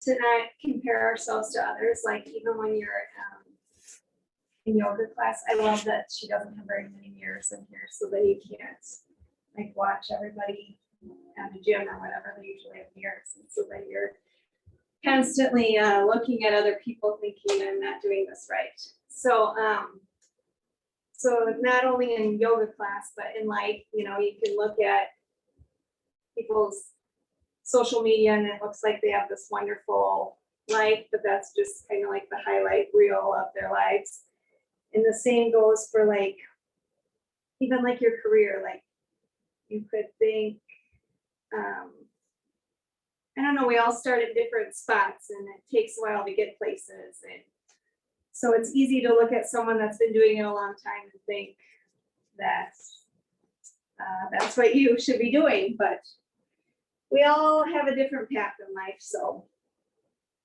to not compare ourselves to others, like even when you're in yoga class. I love that she doesn't have very many mirrors in here so that you can't like watch everybody at the gym or whatever. They usually have mirrors, and so that you're constantly looking at other people thinking I'm not doing this right. So so not only in yoga class, but in life, you know, you can look at people's social media and it looks like they have this wonderful life, but that's just kind of like the highlight reel of their lives. And the same goes for like, even like your career, like you could think, I don't know, we all start at different spots and it takes a while to get places. And so it's easy to look at someone that's been doing it a long time and think that that's what you should be doing, but we all have a different path in life. So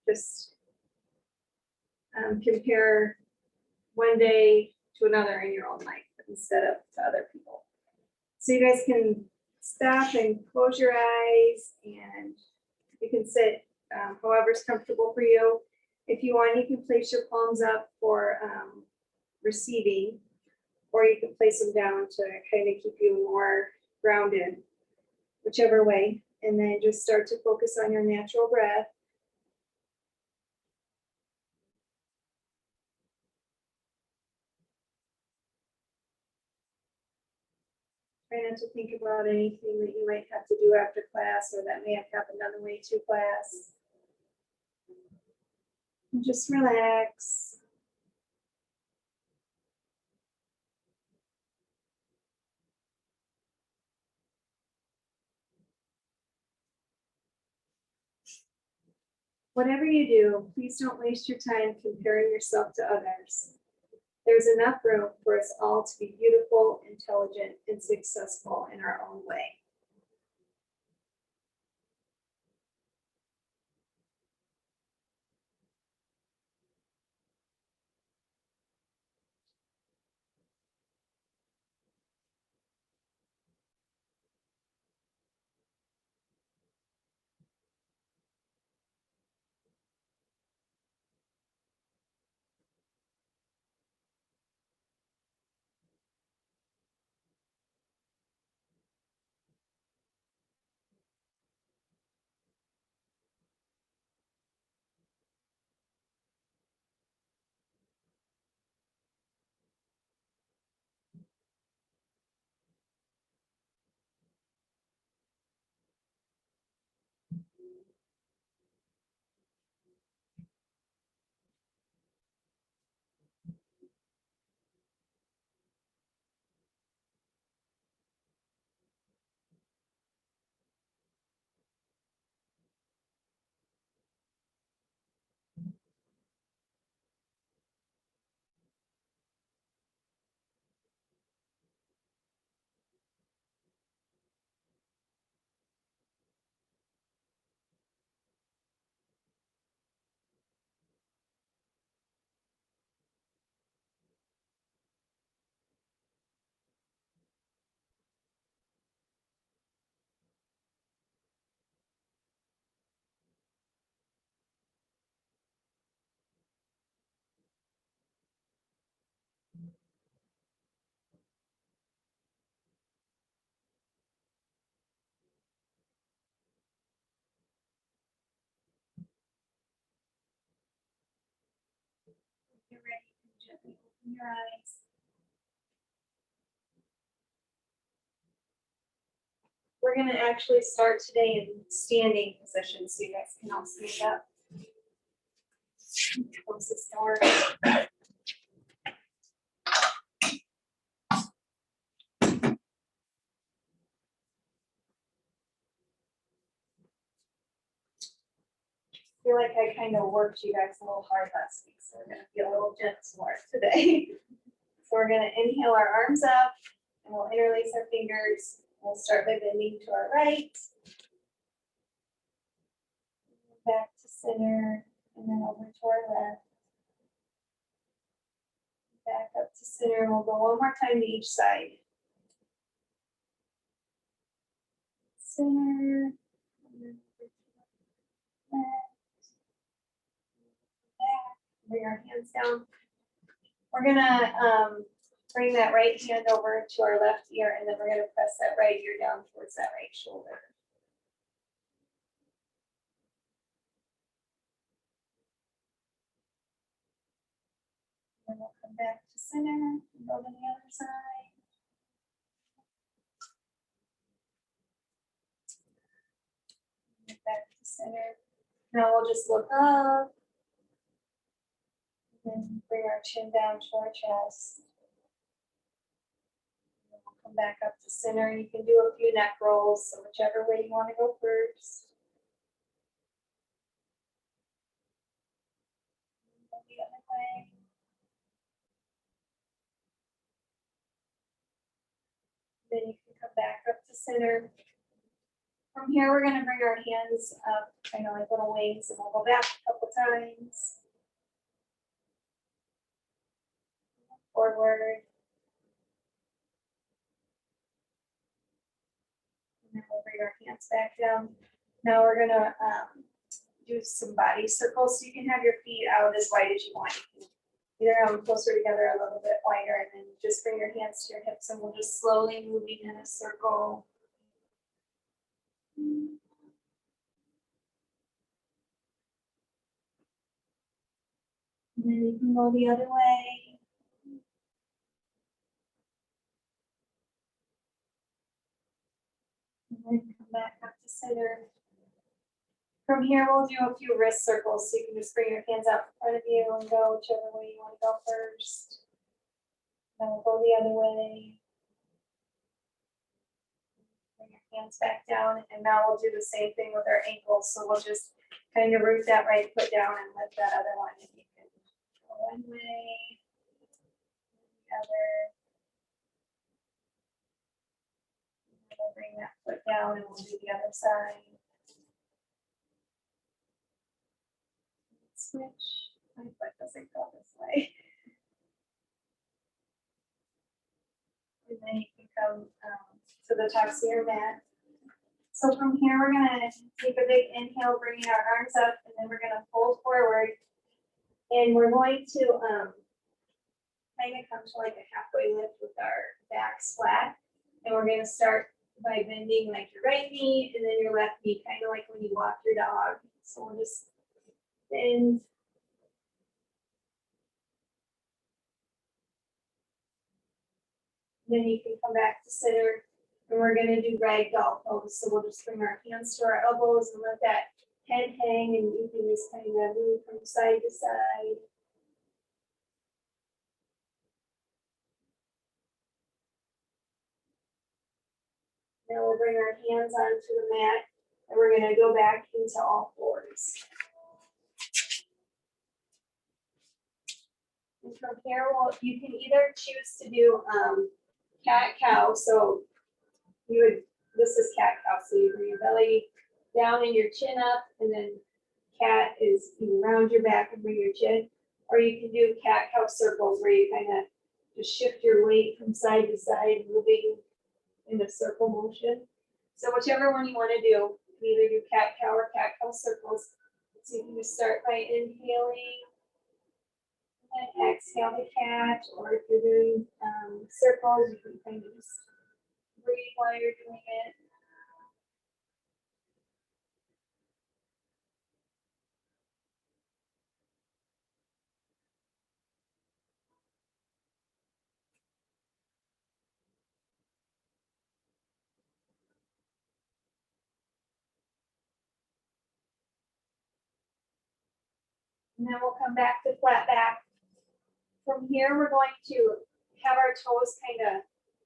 just compare one day to another in your own life instead of to other people. So you guys can stop and close your eyes, and you can sit however's comfortable for you. If you want, you can place your palms up for receiving, or you can place them down to kind of keep you more grounded, whichever way. And then just start to focus on your natural breath. Try not to think about anything that you might have to do after class or that may have happened on the way to class. And just relax. Whatever you do, please don't waste your time comparing yourself to others. There's enough room for us all to be beautiful, intelligent, and successful in our own way. When you're ready, you can gently open your eyes. We're going to actually start today in standing position, so you guys can all stand up. Close this door. I feel like I kind of worked you guys a little hard last week, so we're going to be a little gentler today. So we're going to inhale our arms up, and we'll interlace our fingers. We'll start by bending to our right, back to center, and then over to our left. Back up to center, and we'll go one more time to each side. Center, and then over to the left. hands down. We're gonna bring that right hand over to our left ear, and then we're gonna press that right ear down towards that right shoulder. Then we'll come back to center and go to the other side. Back to center. Now we'll just look up. And bring our chin down to our chest. And we'll come back up to center, and you can do a few neck rolls, so whichever way you want to go first. Go the other way. Then you can come back up to center. From here, we're going to bring our hands up, kind of like little wings, and we'll go back a couple times. Forward. And then we'll bring our hands back down. Now we're going to do some body circles. So you can have your feet out as wide as you want. You can either closer together, a little bit wider, and then just bring your hands to your hips, and we'll just slowly moving in a circle. And then you can go the other way. And then come back up to center. From here, we'll do a few wrist circles, so you can just bring your hands out in front of you and go whichever way you want to go first. Then we'll go the other way. Bring your hands back down, and now we'll do the same thing with our ankles. So we'll just kind of root that right foot down and lift that other one. And you can go one way, the other. And we'll bring that foot down, and we'll do the other side. Switch. My foot doesn't go this way. And then you can come to the tops of your mat. So from here, we're gonna take a big inhale, bringing our arms up, and then we're gonna fold forward. And we're going to kind of come to like a halfway lift with our backs flat. And we're gonna start by bending like your right knee and then your left knee, kind of like when you walk your dog. So we'll just bend. Then you can come back to center, and we're gonna do ragdoll pose. So we'll just bring our hands to our elbows and let that head hang, and you can just kind of move from side to side. Now we'll bring our hands onto the mat, and we're gonna go back into all fours. And from here, you can either choose to do cat-cow. So this is cat-cow. So you bring your belly down and your chin up, and then cat is you round your back and bring your chin. Or you can do cat-cow circles where you kind of just shift your weight from side to side, moving in a circle motion. So whichever one you want to do, you can either do cat-cow or cat-cow circles. So you can just start by inhaling. And exhale the cat, or if you're doing circles, you can kind of just breathe while you're doing it. And then we'll come back to flat back. From here, we're going to have our toes kind of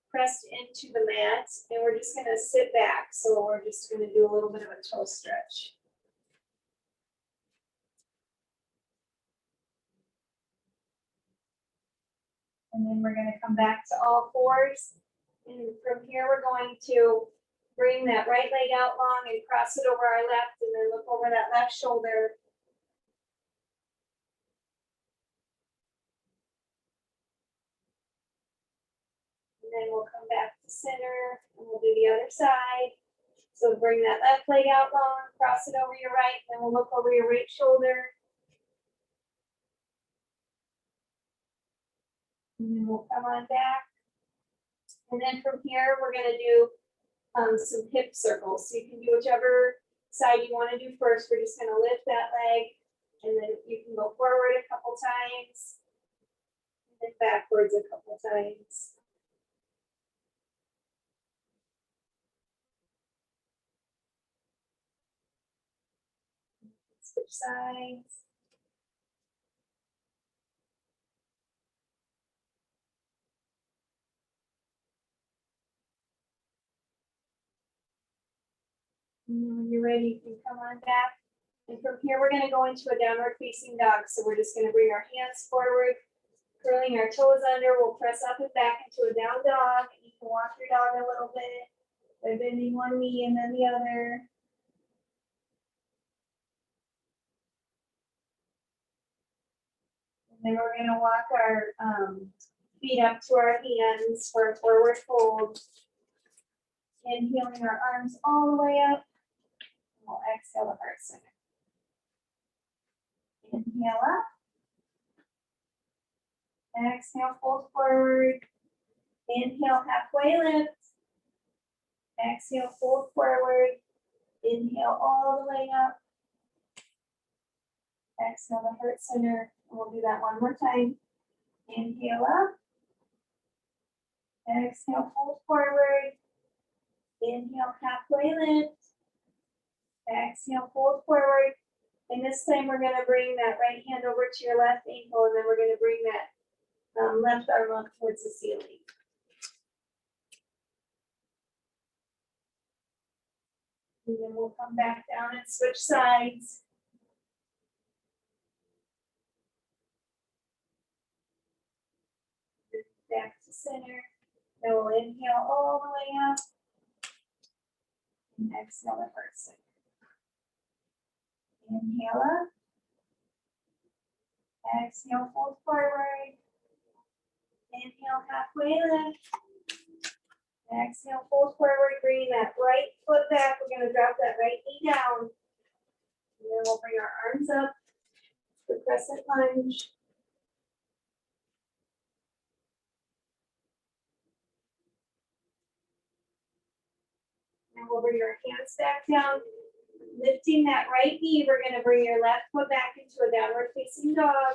pressed into the mat, and we're just going to sit back. So we're just going to do a little bit of a toe stretch. And then we're going to come back to all fours. And from here, we're going to bring that right leg out long and cross it over our left, and then look over that left shoulder. And then we'll come back to center, and we'll do the other side. So bring that left leg out long, cross it over your right, then we'll look over your right shoulder. And then we'll come on back. And then from here, we're gonna do some hip circles. So you can do whichever side you wanna do first. We're just gonna lift that leg, and then you can go forward a couple times, and then backwards a couple times. Switch sides. And then when you're ready, you can come on back. And from here, we're gonna go into a downward facing dog. So we're just gonna bring our hands forward, curling our toes under. We'll press up and back into a down dog. You can walk your dog a little bit by bending one knee and then the other. And then we're gonna walk our feet up to our hands for a forward fold. Inhaling our arms all the way up. We'll exhale the heart center. Inhale up. Exhale, fold forward. Inhale, halfway lift. Exhale, fold forward. Inhale all the way up. Exhale the heart center. And we'll do that one more time. Inhale up. Exhale, fold forward. Inhale, halfway lift. Exhale, fold forward. And this time we're gonna bring that right hand over to your left ankle, and then we're gonna bring that left arm up towards the ceiling. And then we'll come back down and switch sides. Back to center. Then we'll inhale all the way up. And exhale the heart center. Inhale up. Exhale, fold forward. Inhale, halfway lift. Exhale, fold forward, bringing that right foot back. We're gonna drop that right knee down. And then we'll bring our arms up, the crescent lunge. And we'll bring our hands back down. Lifting that right knee, we're gonna bring your left foot back into a downward facing dog.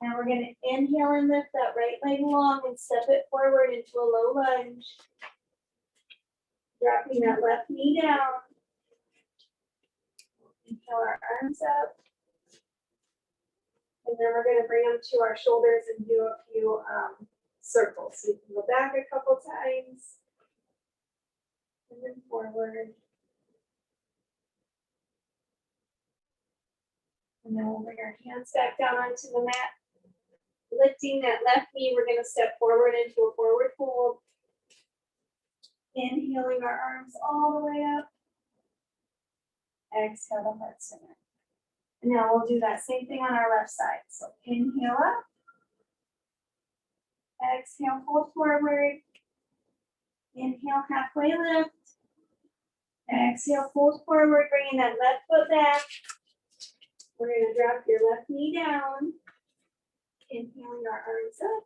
And we're gonna inhale and lift that right leg long and step it forward into a low lunge. Dropping that left knee down. Inhale our arms up. And then we're gonna bring them to our shoulders and do a few circles. So you can go back a couple times. And then forward. And then we'll bring our hands back down onto the mat. Lifting that left knee, we're gonna step forward into a forward fold. Inhaling our arms all the way up. Exhale the heart center. And now we'll do that same thing on our left side. So inhale up. Exhale, fold forward. Inhale, halfway lift. Exhale, fold forward, bringing that left foot back. We're gonna drop your left knee down. Inhaling our arms up.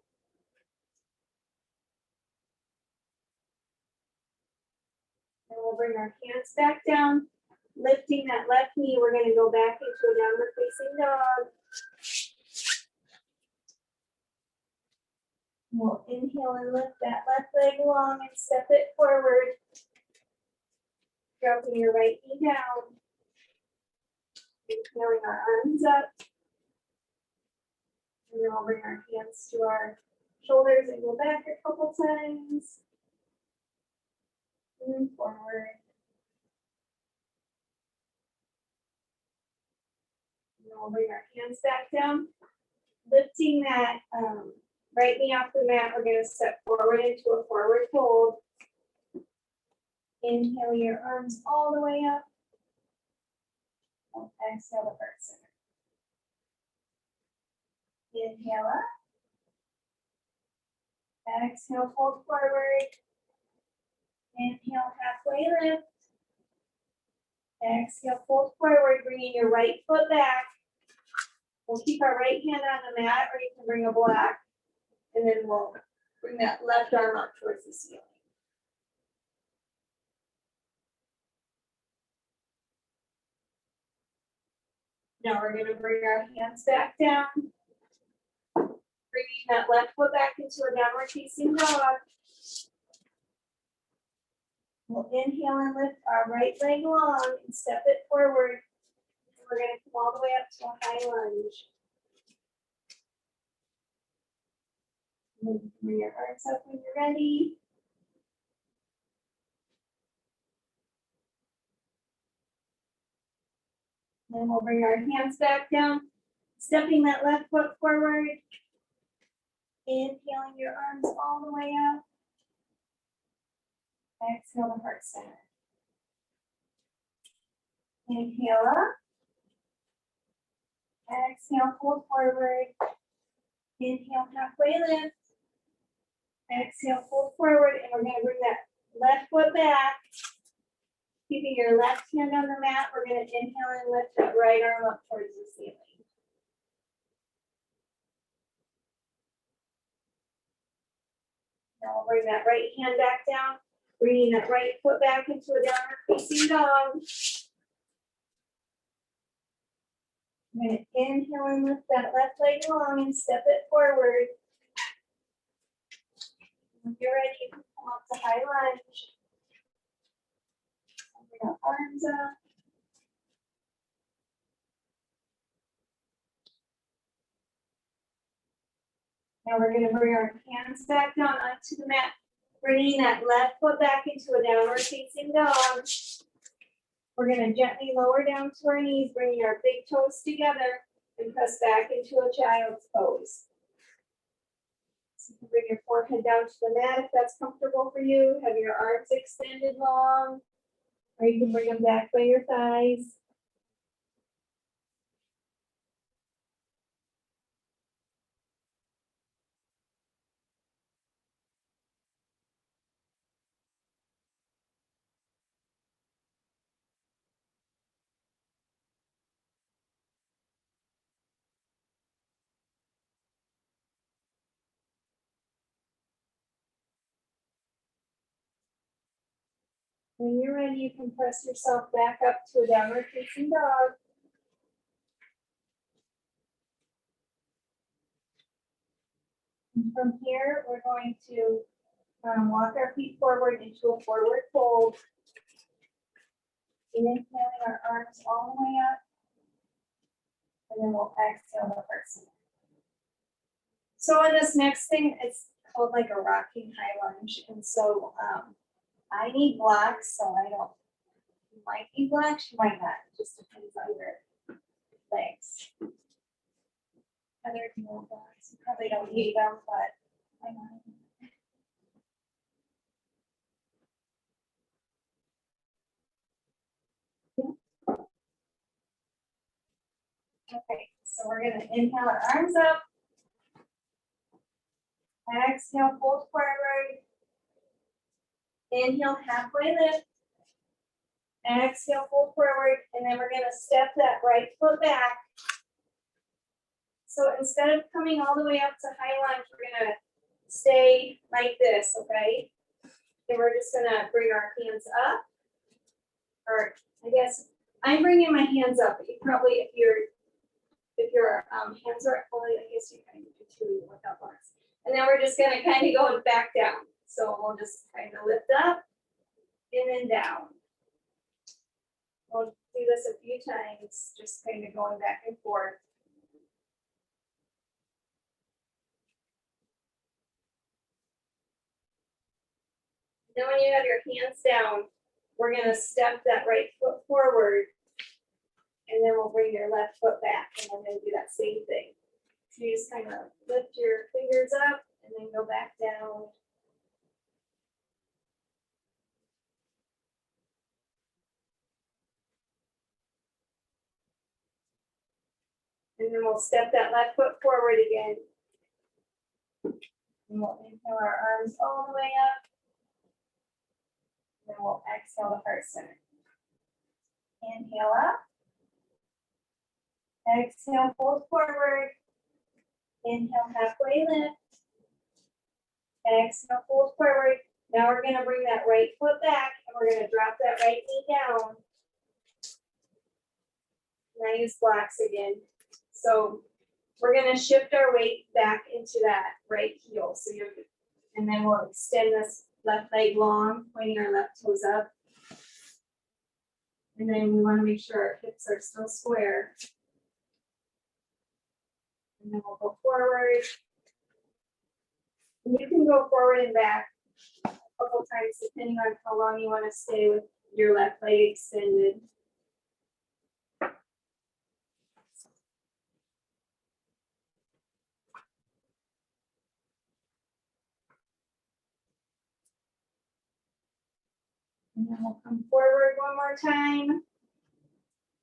And we'll bring our hands back down. Lifting that left knee, we're gonna go back into a downward facing dog. We'll inhale and lift that left leg long and step it forward. Dropping your right knee down. Inhaling our arms up. And then we'll bring our hands to our shoulders and go back a couple times. And then forward. And then we'll bring our hands back down. Lifting that right knee off the mat, we're going to step forward into a forward fold. Inhale your arms all the way up. And exhale the heart center. Inhale up. Exhale, fold forward. Inhale, halfway lift. Exhale, fold forward, bringing your right foot back. We'll keep our right hand on the mat, or you can bring a block, and then we'll bring that left arm up towards the ceiling. Now we're going to bring our hands back down, bringing that left foot back into a downward facing dog. We'll inhale and lift our right leg long and step it forward. We're going to come all the way up to a high lunge. And then bring your arms up when you're ready. Then we'll bring our hands back down, stepping that left foot forward. Inhaling your arms all the way up. Exhale to heart center. Inhale up. Exhale, fold forward. Inhale, halfway lift. Exhale, fold forward, and we're going to bring that left foot back. Keeping your left hand on the mat, we're going to inhale and lift that right arm up towards the ceiling. Now we'll bring that right hand back down, bringing that right foot back into a downward facing dog. I'm going to inhale and lift that left leg long and step it forward. When you're ready, you can come up to high lunge. Bring our arms up. Now we're going to bring our hands back down onto the mat, bringing that left foot back into a downward facing dog. We're going to gently lower down to our knees, bringing our big toes together and press back into a child's pose. So you can bring your forehead down to the mat if that's comfortable for you. Have your arms extended long, or you can bring them back by your thighs. When you're ready, you can press yourself back up to a downward facing dog. And from here, we're going to walk our feet forward into a forward fold. Inhaling our arms all the way up. And then we'll exhale the person. So in this next thing, it's called like a rocking high lunge. And so I need blocks, so I don't, you might need blocks, you might not. It just depends on your legs. Other no blocks, you probably don't need them, but I might. Okay, so we're gonna inhale our arms up. Exhale, fold forward. Inhale, halfway lift. Exhale, fold forward, and then we're gonna step that right foot back. So instead of coming all the way up to high lunge, we're gonna stay like this, okay? And we're just gonna bring our hands up. Or I guess I'm bringing my hands up, but you probably, if your hands are, well, I guess you kind of do too without blocks. And then we're just gonna kind of go back down. So we'll just kind of lift up and then down. We'll do this a few times, just kind of going back and forth. Then when you have your hands down, we're gonna step that right foot forward, and then we'll bring your left foot back, and we're gonna do that same thing. So you just kind of lift your fingers up and then go back down. And then we'll step that left foot forward again. And we'll inhale our arms all the way up. Then we'll exhale the heart center. Inhale up. Exhale, fold forward. Inhale, halfway lift. Exhale, fold forward. Now we're gonna bring that right foot back and we're gonna drop that right knee down. And I use blocks again. So we're gonna shift our weight back into that right heel. So you, and then we'll extend this left leg long, pointing our left toes up. And then we wanna make sure our hips are still square. And then we'll go forward. And you can go forward and back a couple times depending on how long you want to stay with your left leg extended. And then we'll come forward one more time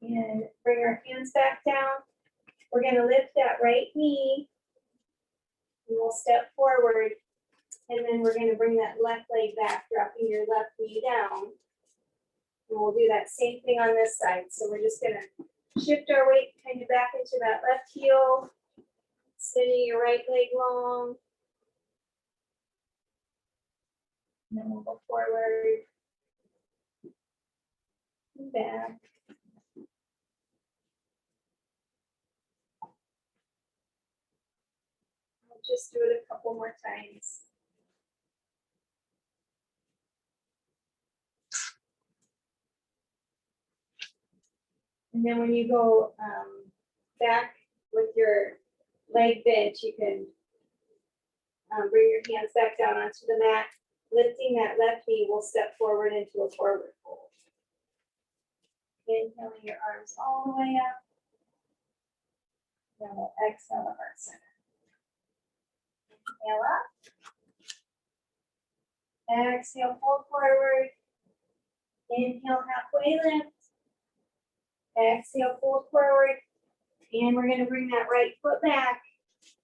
and bring our hands back down. We're going to lift that right knee and we'll step forward. And then we're going to bring that left leg back, dropping your left knee down. And we'll do that same thing on this side. So we're just going to shift our weight kind of back into that left heel, extending your right leg long. And then we'll go forward and back. I'll just do it a couple more times. And then when you go back with your leg bent, you can bring your hands back down onto the mat. Lifting that left knee, we'll step forward into a forward fold. Inhaling your arms all the way up. Then we'll exhale the heart center. Inhale up. Exhale, fold forward. Inhale, halfway lift. Exhale, fold forward. And we're going to bring that right foot back,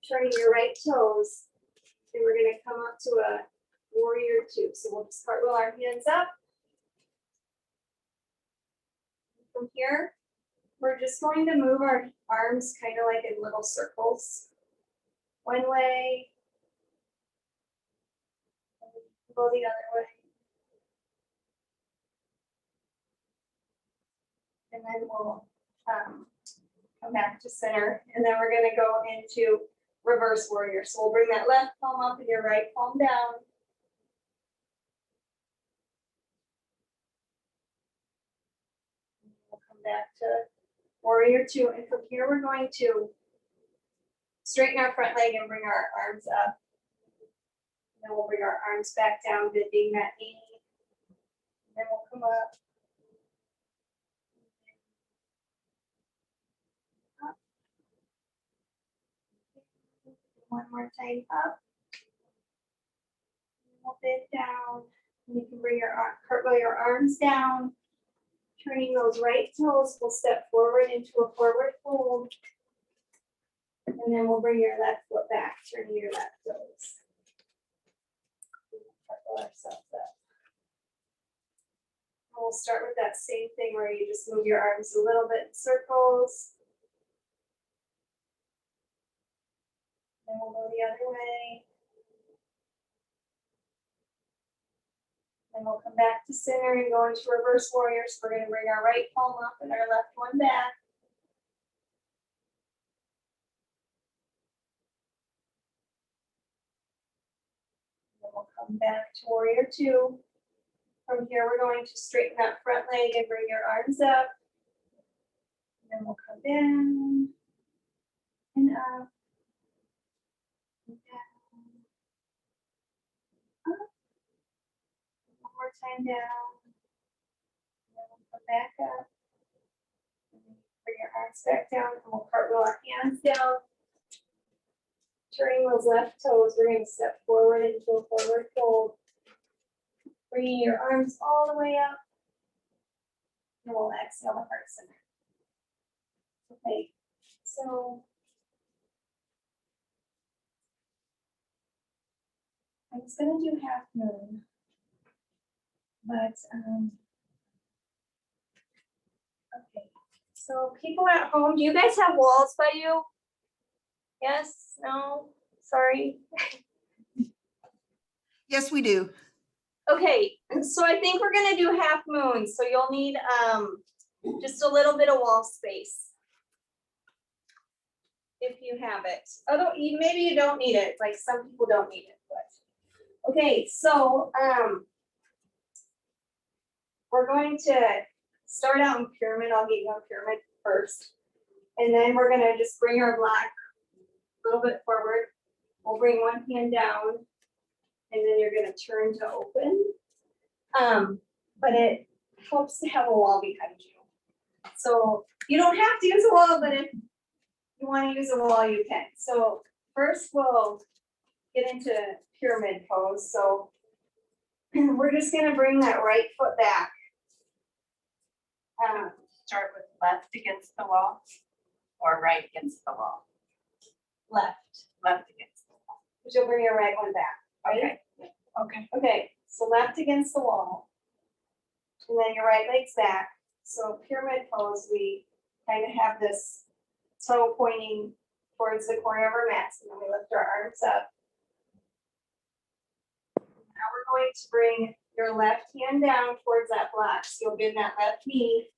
turning your right toes. And we're going to come up to a warrior two. So we'll just cartwheel our hands up. From here, we're just going to move our arms kind of like in little circles. One way, and go the other way. And then we'll come back to center. And then we're going to go into reverse warrior. So we'll bring that left palm up and your right palm down. We'll come back to warrior two. And from here, we're going to straighten our front leg and bring our arms up. And then we'll bring our arms back down, bending that knee. And then we'll come up. Up. One more time up. We'll bend down. And you can bring your cartwheel your arms down. Turning those right toes, we'll step forward into a forward fold. And then we'll bring your left foot back, turning your left toes. Cartwheel ourselves up. And we'll start with that same thing where you just move your arms a little bit in circles. Then we'll go the other way. Then we'll come back to center and go into reverse warrior. So we're going to bring our right palm up and our left one back. Then we'll come back to warrior two. From here, we're going to straighten that front leg and bring your arms up. And then we'll come down and up. And down. Up. One more time down. And then we'll come back up. And then bring your arms back down and we'll cartwheel our hands down. Turning those left toes, we're going to step forward into a forward fold. Bringing your arms all the way up. And we'll exhale the heart center. Okay, so I was going to do half moon, but okay, So people at home, do you guys have walls by you? Yes, no, sorry. Yes, we do. Okay, so I think we're gonna do half moon, so you'll need just a little bit of wall space. If you have it. Although maybe you don't need it, like some people don't need it, but. Okay, so we're going to start out in pyramid. I'll get you on pyramid first. And then we're gonna just bring our block a little bit forward. We'll bring one hand down and then you're gonna turn to open. But it helps to have a wall behind you. So you don't have to use a wall, but if you want to use a wall, you can. So first we'll get into pyramid pose. So we're just gonna bring that right foot back. Start with left against the wall or right against the wall? Left. Left against the wall. But you'll bring your right one back, right? Okay. Okay. Okay, so left against the wall. And then your right leg's back. So pyramid pose, we kind of have this toe pointing towards the corner of our mats, and then we lift our arms up. Now we're going to bring your left hand down towards that block. So you'll bend that left knee.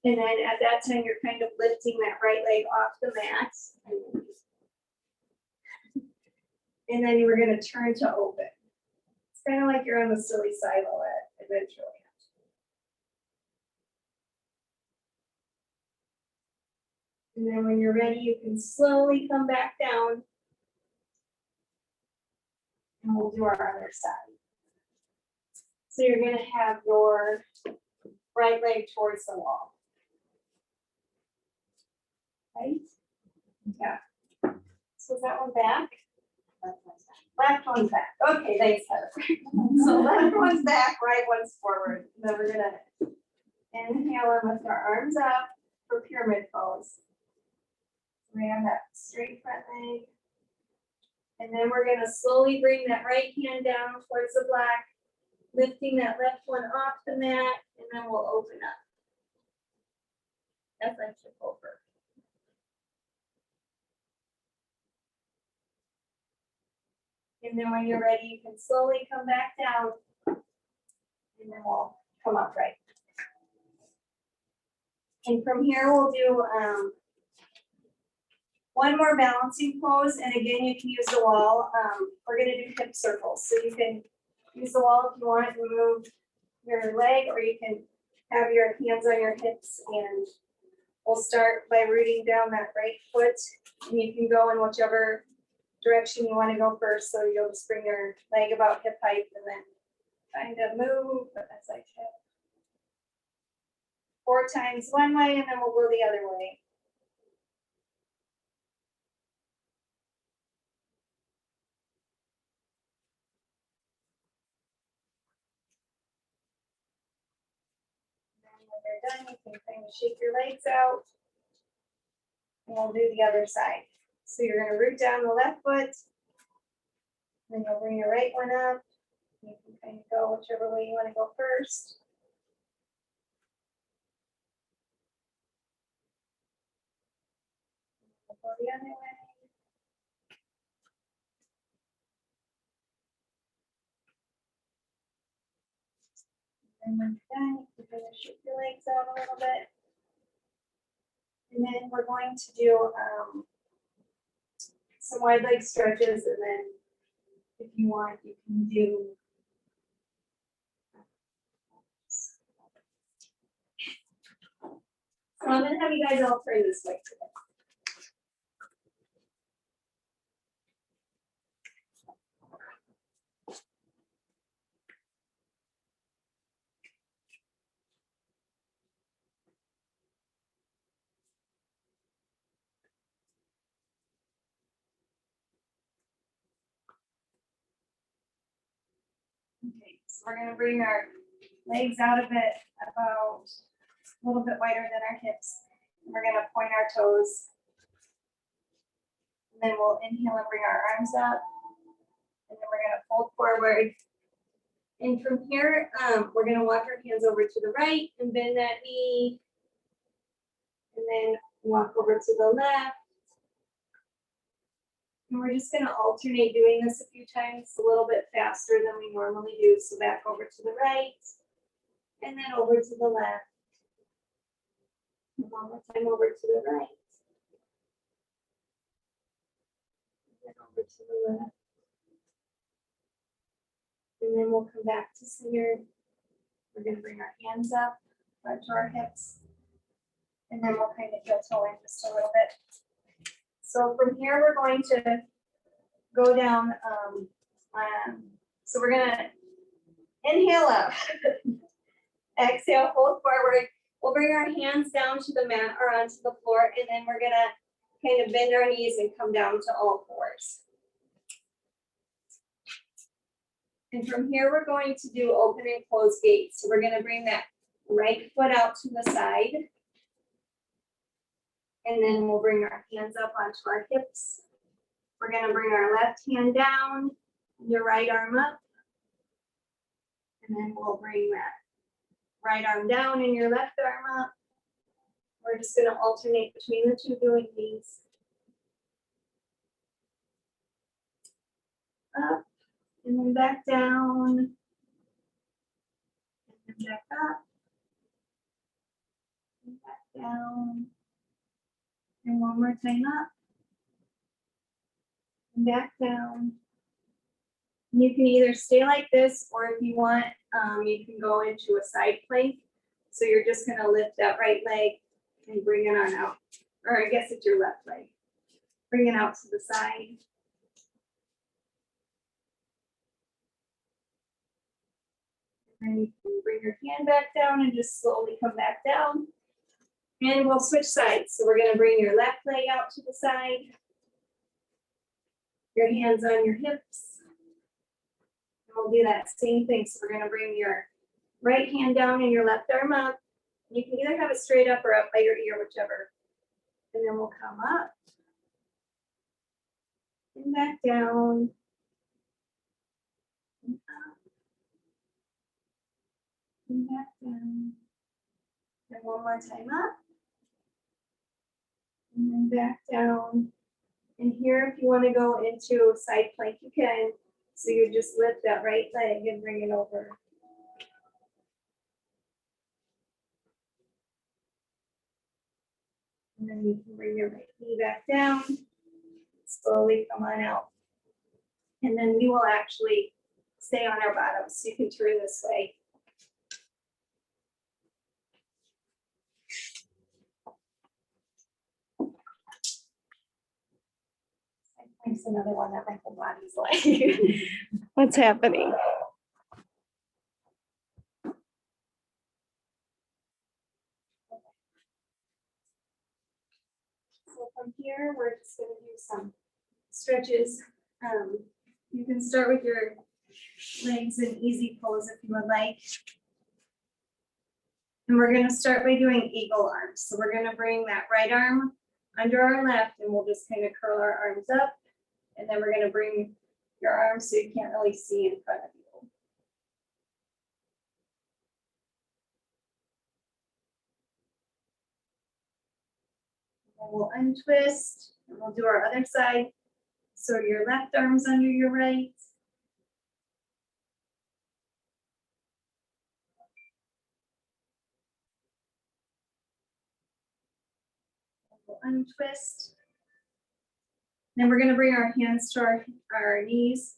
And then at that time, you're kind of lifting that right leg off the mat. And then you were going to turn to open. It's kind of like you're on the silly side of it eventually. And then when you're ready, you can slowly come back down. And we'll do our other side. So you're going to have your right leg towards the wall. Right? Yeah. So is that one back? Left one's back. Okay, thanks, Heather. So left one's back, right one's forward. Then we're going to inhale and lift our arms up for pyramid pose. We have that straight front leg. And then we're going to slowly bring that right hand down towards the block, lifting that left one off the mat, and then we'll open up. That's like tip over. And then when you're ready, you can slowly come back down, and then we'll come upright. And from here, we'll do one more balancing pose, and again, you can use the wall. We're gonna do hip circles. So you can use the wall if you want to move your leg, or you can have your hands on your hips, and we'll start by rooting down that right foot. And you can go in whichever direction you want to go first. So you'll just bring your leg about hip height and then kind of move as I can. 4 times one way, and then we'll go the other way. When you're done, you can kind of shake your legs out. And we'll do the other side. So you're going to root down the left foot. Then you'll bring your right one up. You can kind of go whichever way you want to go first. We'll go the other way. And when you're done, you can kind of shake your legs out a little bit. And then we're going to do some wide leg stretches, and then if you want, you can do so I'm gonna have you guys all turn this way today. Okay, so we're gonna bring our legs out a bit, about a little bit wider than our hips. And we're gonna point our toes. And then we'll inhale and bring our arms up. And then we're gonna fold forward. And from here, we're gonna walk our hands over to the right and bend that knee. And then walk over to the left. And we're just gonna alternate doing this a few times, a little bit faster than we normally do. So back over to the right, and then over to the left. And one more time over to the right. And then over to the left. And then we'll come back to center. We're gonna bring our hands up, front to our hips. And then we'll kind of heel toe in just a little bit. So from here, we're going to go down. So we're gonna inhale up. Exhale, hold forward. We'll bring our hands down to the mat or onto the floor, and then we're gonna kind of bend our knees and come down to all fours. And from here, we're going to do open and close gates. So we're gonna bring that right foot out to the side. And then we'll bring our hands up onto our hips. We're gonna bring our left hand down, your right arm up. And then we'll bring that right arm down and your left arm up. We're just gonna alternate between the two doing these. Up, and then back down. And then back up. And back down. And one more time up. And back down. And you can either stay like this, or if you want, you can go into a side plank. So you're just gonna lift that right leg and bring it on out. Or I guess it's your left leg. Bring it out to the side. And then you can bring your hand back down and just slowly come back down. And we'll switch sides. So we're gonna bring your left leg out to the side. Your hands on your hips. And we'll do that same thing. So we're gonna bring your right hand down and your left arm up. You can either have it straight up or up by your ear, whichever. And then we'll come up. And back down. And up. And back down. And one more time up. And then back down. And here, if you want to go into a side plank, you can. So you just lift that right leg and bring it over. And then you can bring your right knee back down. Slowly come on out. And then we will actually stay on our bottom. So you can turn this way. There's another one that my whole body's like, what's happening? So from here, we're just going to do some stretches. You can start with your legs in easy pose if you would like. And we're going to start by doing eagle arms. So we're going to bring that right arm under our left, and we'll just kind of curl our arms up. And then we're going to bring your arms so you can't really see in front of you. And we'll untwist, and we'll do our other side. So your left arm's under your right. We'll untwist. Then we're going to bring our hands to our knees.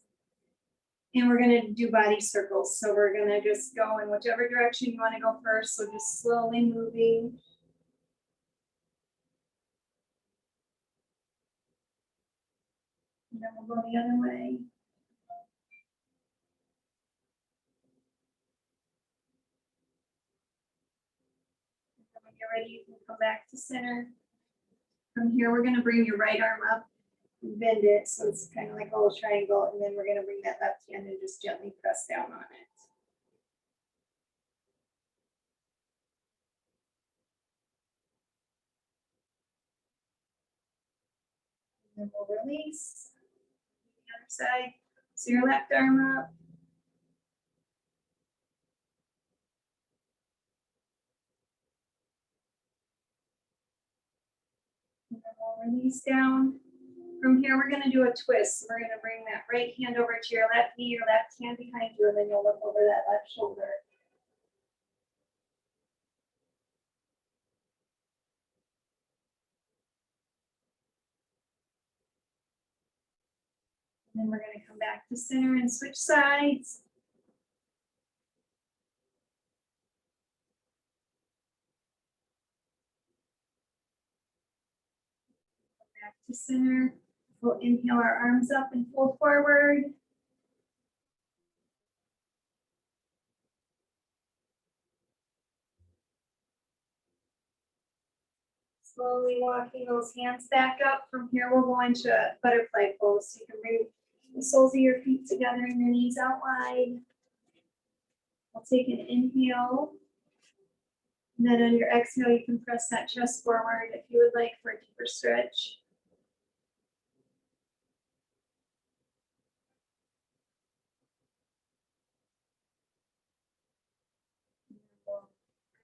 And we're going to do body circles. So we're going to just go in whichever direction you want to go first. So just slowly moving. And then we'll go the other way. And when you're ready, you can come back to center. From here, we're going to bring your right arm up and bend it. So it's kind of like a little triangle. And then we're going to bring that left hand and just gently press down on it. And then we'll release. The other side. So your left arm up. Release down. From here, we're gonna do a twist. We're gonna bring that right hand over to your left knee, your left hand behind you, and then you'll look over that left shoulder. And then we're gonna come back to center and switch sides. Back to center. We'll inhale our arms up and fold forward. Slowly walking those hands back up. From here, we'll go into a butterfly pose. So you can bring the soles of your feet together and your knees out wide. We'll take an inhale. And then on your exhale, you can press that chest forward if you would like for a deeper stretch.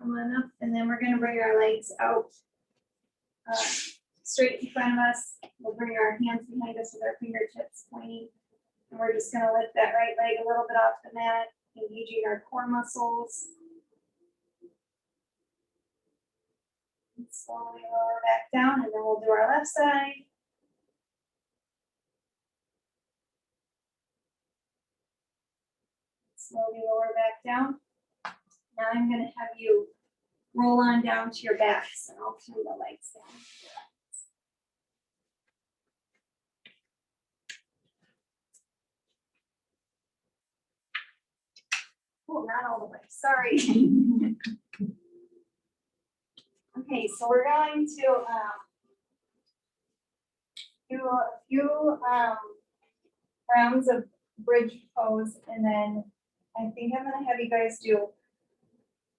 Come on up, and then we're going to bring our legs out straight in front of us. We'll bring our hands behind us with our fingertips pointing. And we're just going to lift that right leg a little bit off the mat, engaging our core muscles. And slowly lower back down, and then we'll do our left side. Slowly lower back down. Now I'm going to have you roll on down to your backs, and I'll turn the legs down. Oh, not all the way, sorry. Okay, so we're going to do a few rounds of bridge pose, and then I think I'm gonna have you guys do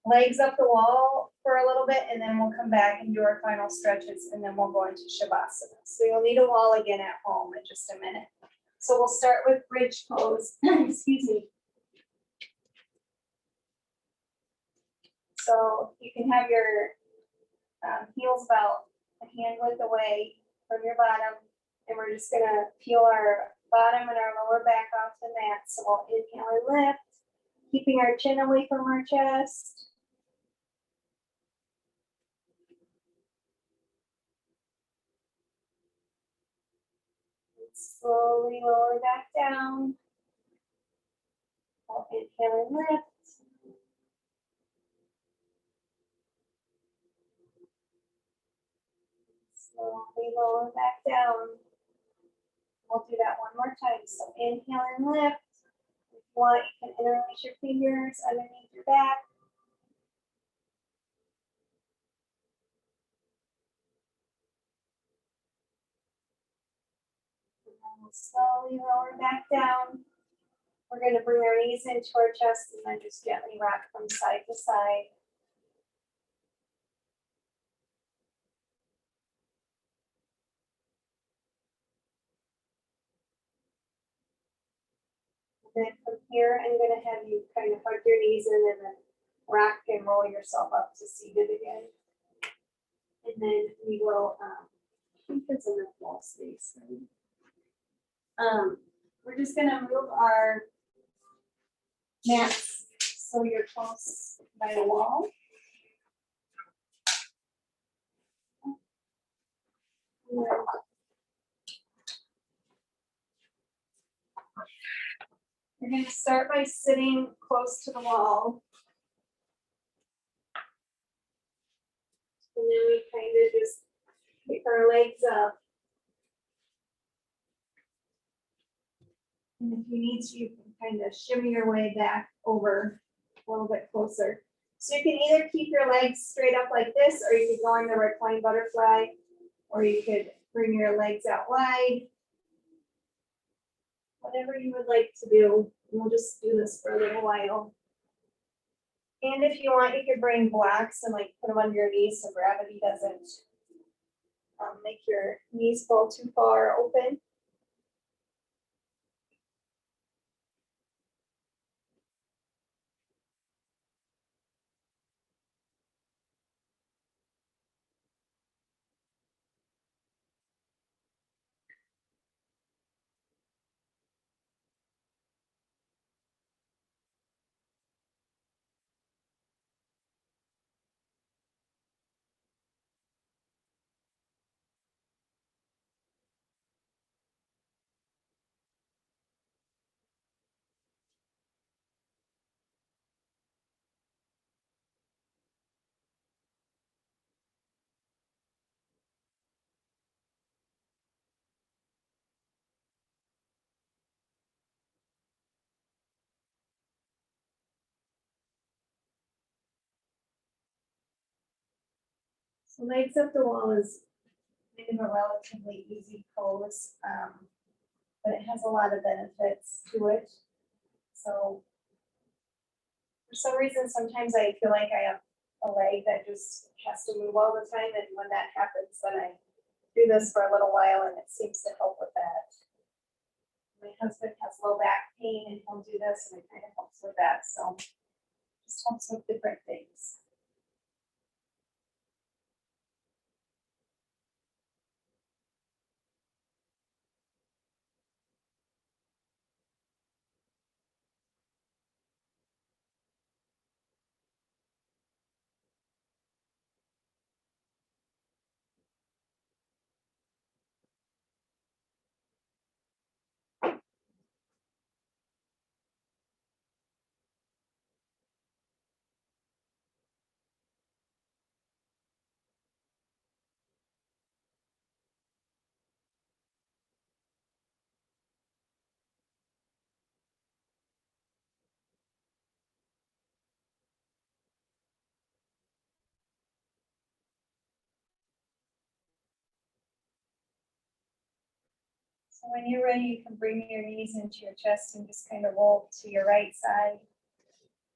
legs up the wall for a little bit, and then we'll come back and do our final stretches, and then we'll go into Shavasana. So you'll need a wall again at home in just a minute. So we'll start with bridge pose. Excuse me. So you can have your heels about a hand width away from your bottom, and we're just gonna peel our bottom and our lower back off the mat. So we'll inhale and lift, keeping our chin away from our chest. And slowly lower back down. We'll inhale and lift. Slowly lower back down. We'll do that one more time. So inhale and lift. If you want, you can interlace your fingers underneath your back. And then we'll slowly lower back down. We're going to bring our knees into our chest and then just gently rock from side to side. And then from here, I'm going to have you kind of hug your knees in and then rock and roll yourself up to seated again. And then we will, I think there's enough wall space. Right? We're just going to move our mats so you're close by the wall. We're going to start by sitting close to the wall. And then we kind of just pick our legs up. And if you need to, you can kind of shimmy your way back over a little bit closer. So you can either keep your legs straight up like this, or you could go in the recline butterfly, or you could bring your legs out wide. Whatever you would like to do. We'll just do this for a little while. And if you want, you could bring blocks and like put them under your knees so gravity doesn't make your knees fall too far open. Legs up the wall is kind of a relatively easy pose, but it has a lot of benefits to it. So for some reason, sometimes I feel like I have a leg that just has to move all the time, and when that happens, then I do this for a little while, and it seems to help with that. My husband has low back pain, and he'll do this, and it kind of helps with that. So just helps with different things. So when you're ready, you can bring your knees into your chest and just kind of roll to your right side.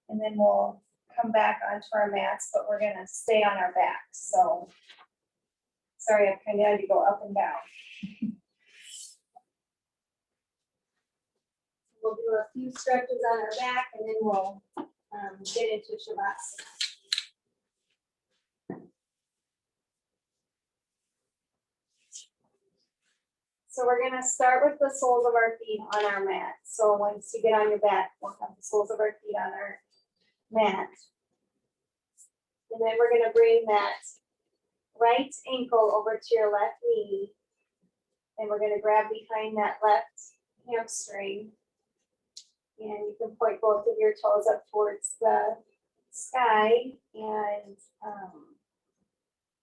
And then we'll come back onto our mats, but we're gonna stay on our backs. So, sorry, I kind of had to go up and down. We'll do a few stretches on our back, and then we'll get into Shavasana. So we're gonna start with the soles of our feet on our mat. So once you get on your back, we'll have the soles of our feet on our mat. And then we're gonna bring that right ankle over to your left knee. And we're gonna grab behind that left hamstring. And you can point both of your toes up towards the sky, and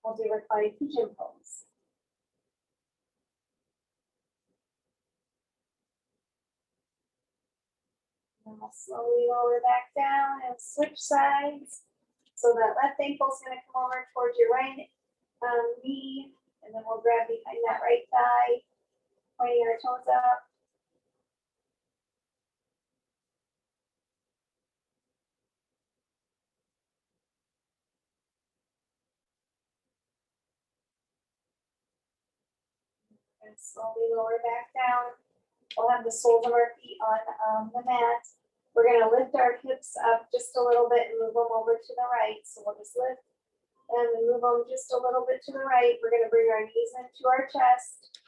we'll do reclining pigeon pose. And we'll slowly lower back down and switch sides. So that left ankle is going to come over towards your right knee, and then we'll grab behind that right thigh, pointing our toes up. And slowly lower back down. We'll have the soles of our feet on the mat. We're going to lift our hips up just a little bit and move them over to the right. So we'll just lift and move them just a little bit to the right. We're going to bring our knees into our chest,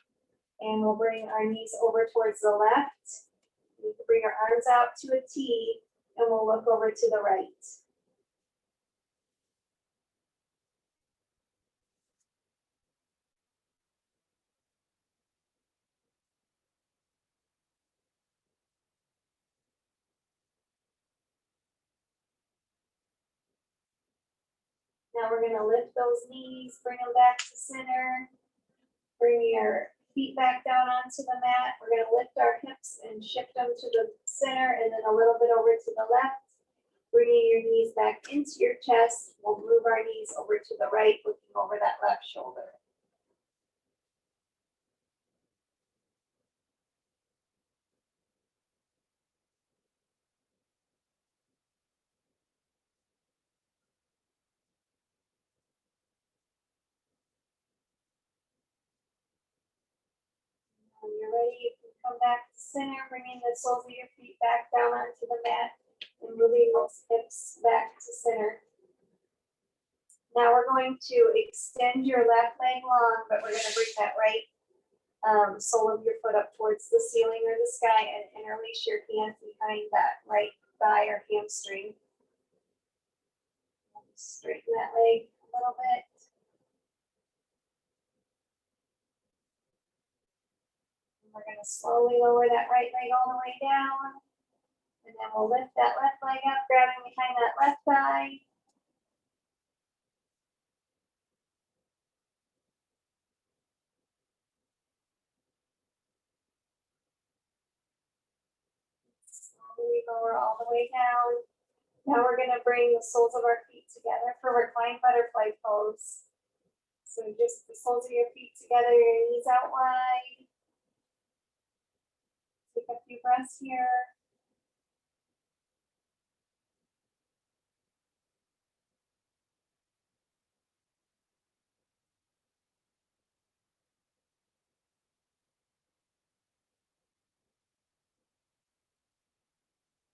and we'll bring our knees over towards the left. We can bring our arms out to a T, and we'll look over to the right. Now we're going to lift those knees, bring them back to center. Bring your feet back down onto the mat. We're going to lift our hips and shift them to the center, and then a little bit over to the left. Bringing your knees back into your chest. We'll move our knees over to the right, looking over that left shoulder. When you're ready, you can come back to center, bringing the soles of your feet back down onto the mat and moving those hips back to center. Now we're going to extend your left leg long, but we're going to bring that right sole of your foot up towards the ceiling or the sky, and interlace your hands behind that right thigh or hamstring. Straighten that leg a little bit. And we're going to slowly lower that right leg all the way down. And then we'll lift that left leg up, grabbing behind that left thigh. Slowly lower all the way down. Now we're going to bring the soles of our feet together for reclined butterfly pose. So just the soles of your feet together, your knees out wide. Take a few breaths here.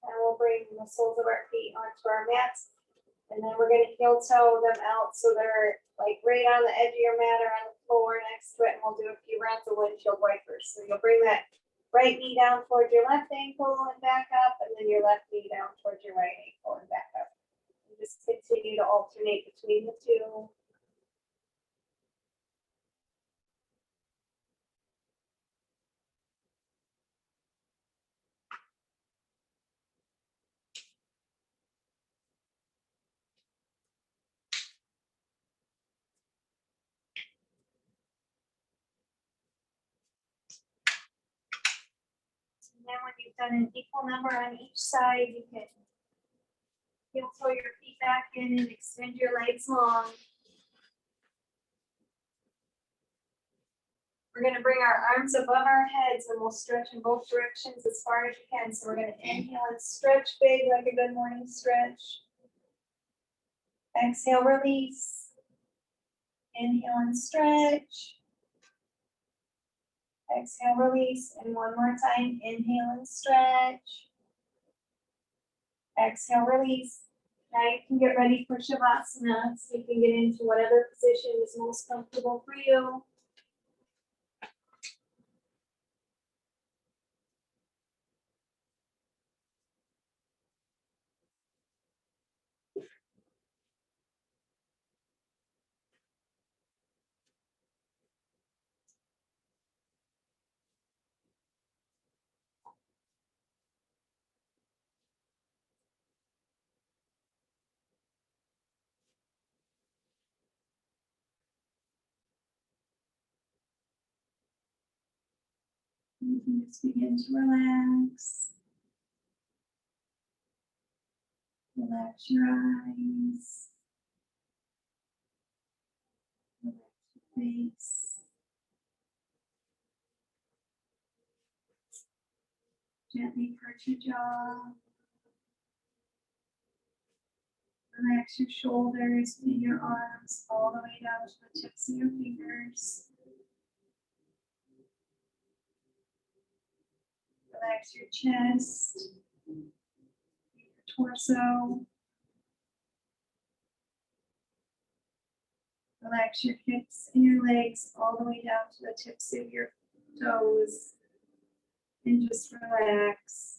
And we'll bring the soles of our feet onto our mats. And then we're gonna heel toe them out so they're like right on the edge of your mat or on the floor next to it. And we'll do a few rounds of windshield wipers. So you'll bring that right knee down towards your left ankle and back up, and then your left knee down towards your right ankle and back up. And just continue to alternate between the two. And then when you've done an equal number on each side, you can heel toe your feet back in and extend your legs long. We're gonna bring our arms above our heads and we'll stretch in both directions as far as you can. So we're gonna inhale and stretch big like a good morning stretch. Exhale, release. Inhale and stretch. Exhale, release. And one more time, inhale and stretch. Exhale, release. Now you can get ready for Shavasana. So you can get into whatever position is most comfortable for you. You can just begin to relax. Relax your eyes. Relax your face. Gently perch your jaw. Relax your shoulders and your arms all the way down to the tips of your fingers. Relax your chest, your torso. Relax your hips and your legs all the way down to the tips of your toes. And just relax.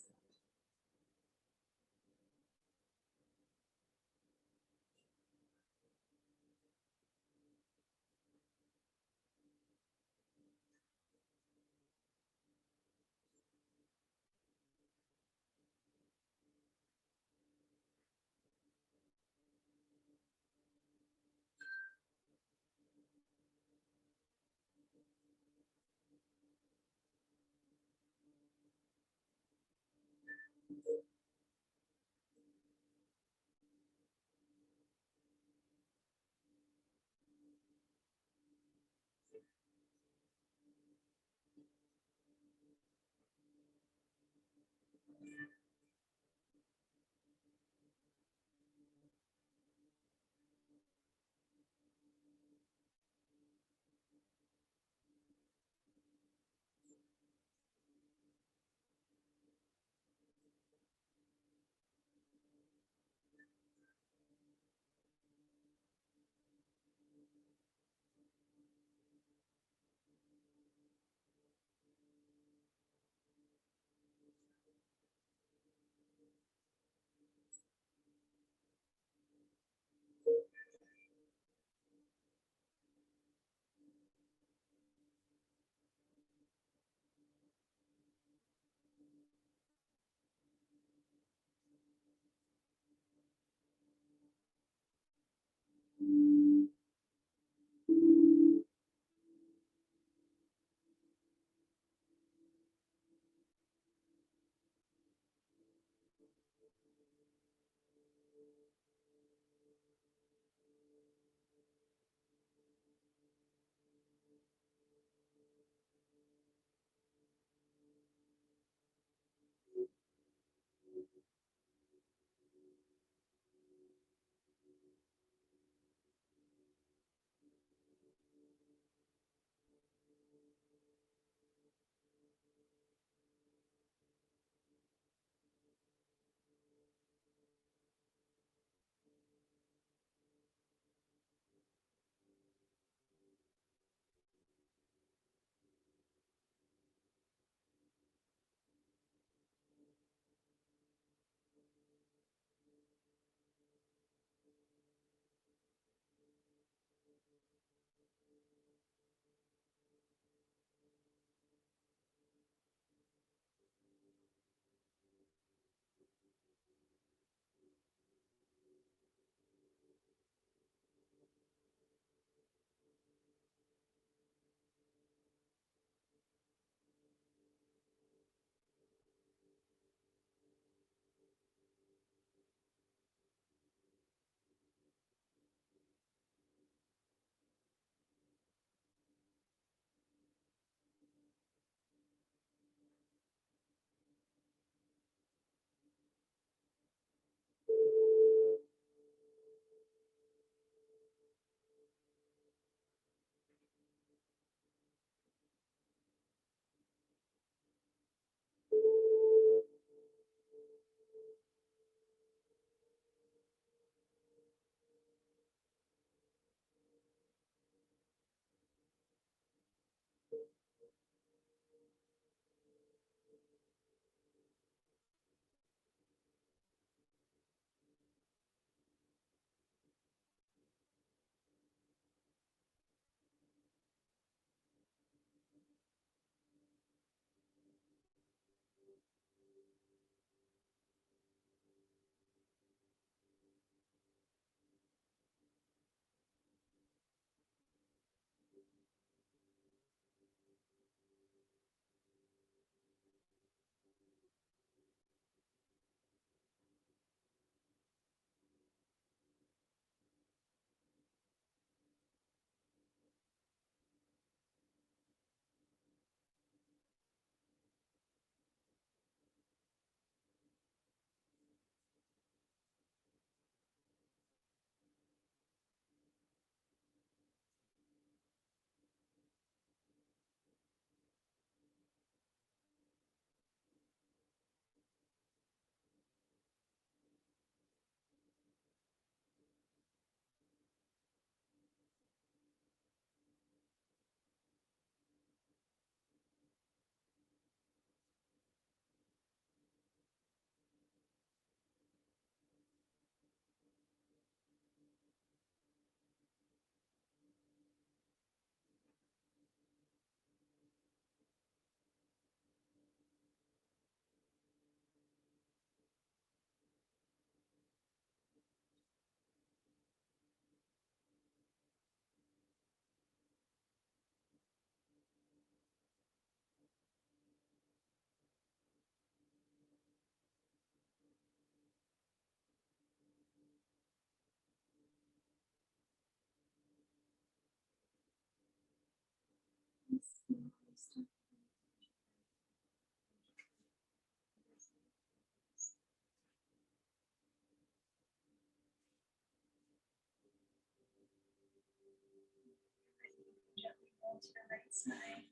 roll to your right side.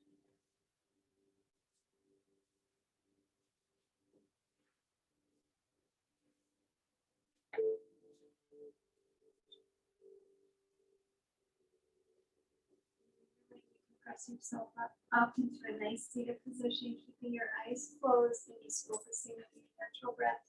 Press yourself up into a nice seated position, keeping your eyes closed and just focusing on your natural breath.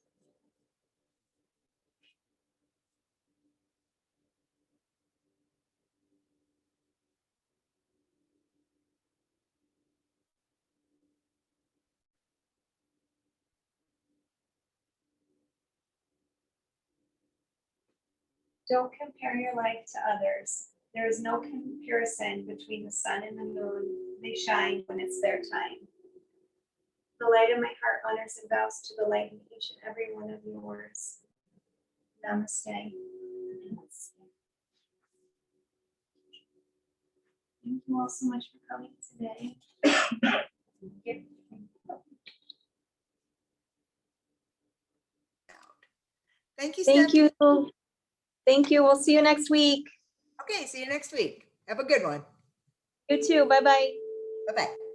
Don't compare your life to others. There is no comparison between the sun and the moon. They shine when it's their time. The light of my heart honors and bows to the light in each and every one of yours. Namaste. Thank you all so much for coming today. Thank you, Thank Steph. you. Thank you. We'll see you next week. Okay, see you next week. Have a good one. You too. Bye-bye. Bye-bye.